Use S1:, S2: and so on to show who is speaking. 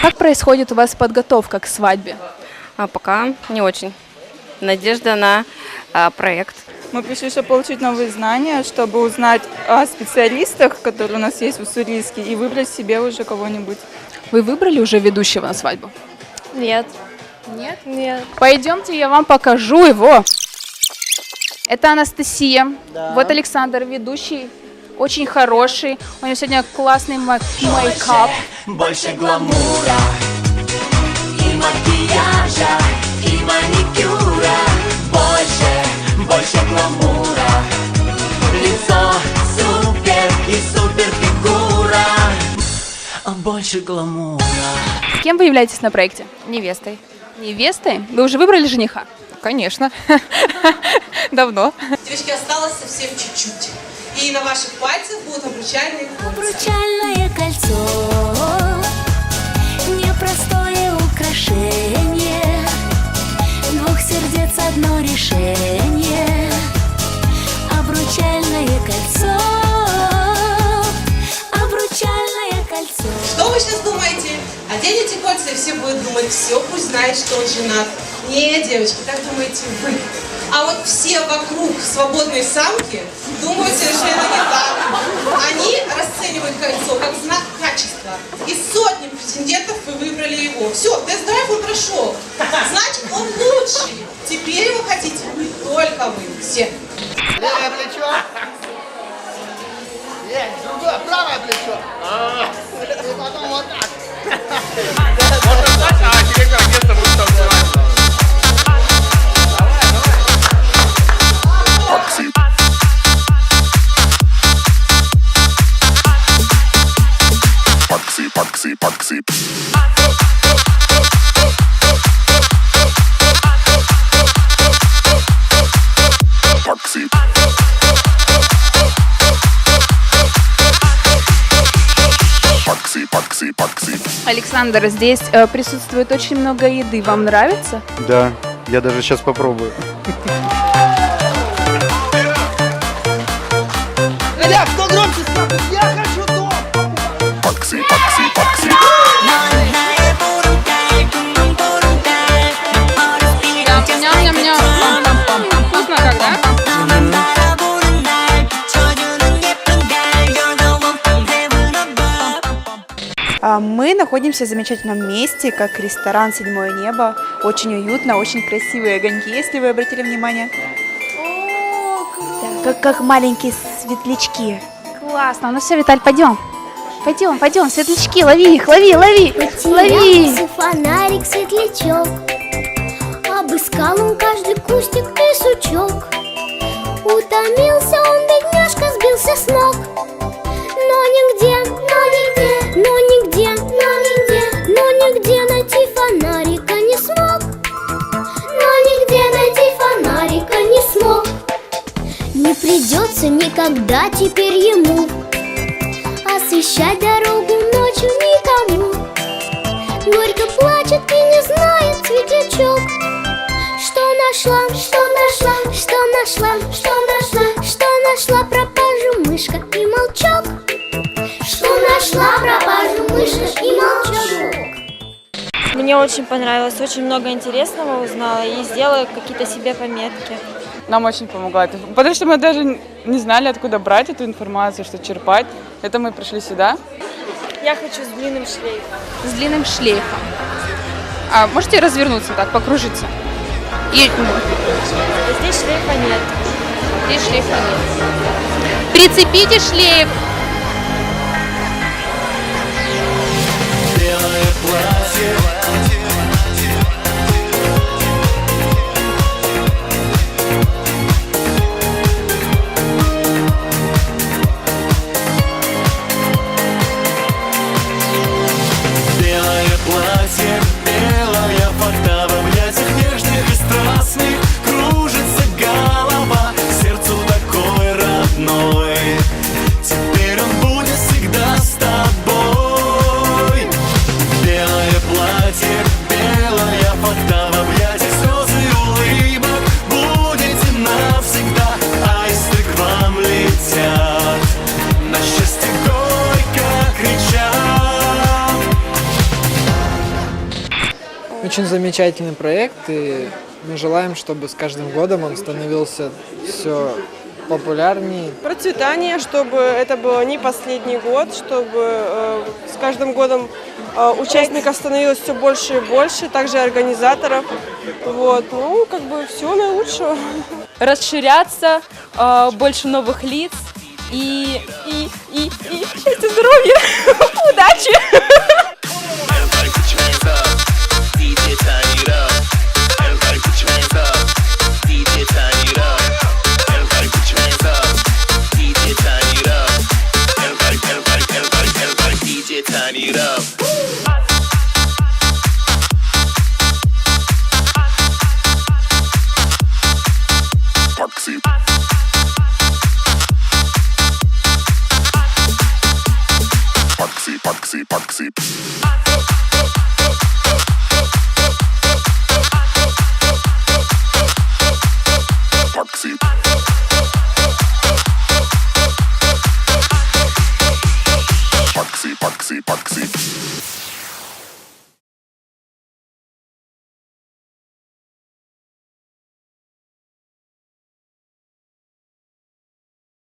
S1: Как происходит у вас подготовка к свадьбе?
S2: Пока не очень. Надежда на проект.
S3: Мы пришли, чтобы получить новые знания, чтобы узнать о специалистах, которые у нас есть в Уссурийске, и выбрать себе уже кого-нибудь.
S1: Вы выбрали уже ведущего на свадьбу?
S2: Нет.
S1: Нет?
S2: Нет.
S1: Пойдемте, я вам покажу его. Это Анастасия. Да. Вот Александр, ведущий, очень хороший. У него сегодня классный мейкап.
S4: Больше гламура и макияжа, и маникюра. Больше гламура. Лицо супер и супер фигура. Больше гламура.
S1: С кем вы являетесь на проекте?
S2: Невестой.
S1: Невестой? Вы уже выбрали жениха?
S2: Конечно. Давно.
S5: Девочки, осталось совсем чуть-чуть. И на ваших пальцах будут обручальные кольца.
S6: Обручальное кольцо, непростое украшение, двух сердец одно решение. Обручальное кольцо, обручальное кольцо.
S5: Что вы сейчас думаете? Оденете кольца, и все будут думать, все, пусть знает, что он женат. Не, девочки, так думаете вы. А вот все вокруг свободные самки думают совершенно не так. Они расценивают кольцо как знак качества. Из сотни претендентов вы выбрали его. Все, тест-драйв он прошел. Значит, он лучший. Теперь его хотите вы, только вы, все.
S7: Левое плечо. Есть, другое, правое плечо. И потом вот так.
S8: Pakzi.
S1: Александр, здесь присутствует очень много еды. Вам нравится?
S9: Да, я даже сейчас попробую.
S7: Кто громче скажет? Я хочу дом!
S8: Pakzi.
S1: Ням-ням-ням. Вкусно как, да?
S10: Мы находимся в замечательном месте, как ресторан «Седьмое небо». Очень уютно, очень красивые огоньки, если вы обратили внимание. Да, как маленькие светлячки.
S1: Классно. Ну все, Виталь, пойдем. Пойдем, светлячки, лови их, лови.
S6: Потерялся фонарик, светлячок, обыскал он каждый кустик и сучок. Утомился он, бедняжка, сбился с ног. Но нигде найти фонарика не смог. Не придется никогда теперь ему освещать дорогу ночью никому. Горько плачет и не знает светлячок, что нашла пропажу мышка и молчок.
S11: Мне очень понравилось, очень много интересного узнала и сделала какие-то себе пометки.
S3: Нам очень помогла это, потому что мы даже не знали, откуда брать эту информацию, что черпать. Это мы пришли сюда.
S11: Я хочу с длинным шлейфом.
S1: С длинным шлейфом. Можете развернуться так, покружиться? И...
S11: Здесь шлейфа нет.
S1: Здесь шлейфа нет. Прицепите шлейф.
S4: Белое платье. Белая фата в объятиях нежных и страстных. Кружится голова, сердцу такой родной. Теперь он будет всегда с тобой. Белое платье.
S12: очень замечательный проект, и мы желаем, чтобы с каждым годом он становился все популярнее.
S3: Процветание, чтобы это было не последний год, чтобы с каждым годом участников становилось все больше и больше, также организаторов. Вот, ну, как бы всего наилучшего.
S11: Расширяться, больше новых лиц и счастья, здоровья, удачи!
S4: Everybody put your hands up, DJ turn it up. Everybody put your hands up, DJ turn it up. Everybody put your hands up, DJ turn it up. Everybody, DJ turn it up.
S8: Paxi. Paxi, Paxi, Paxi.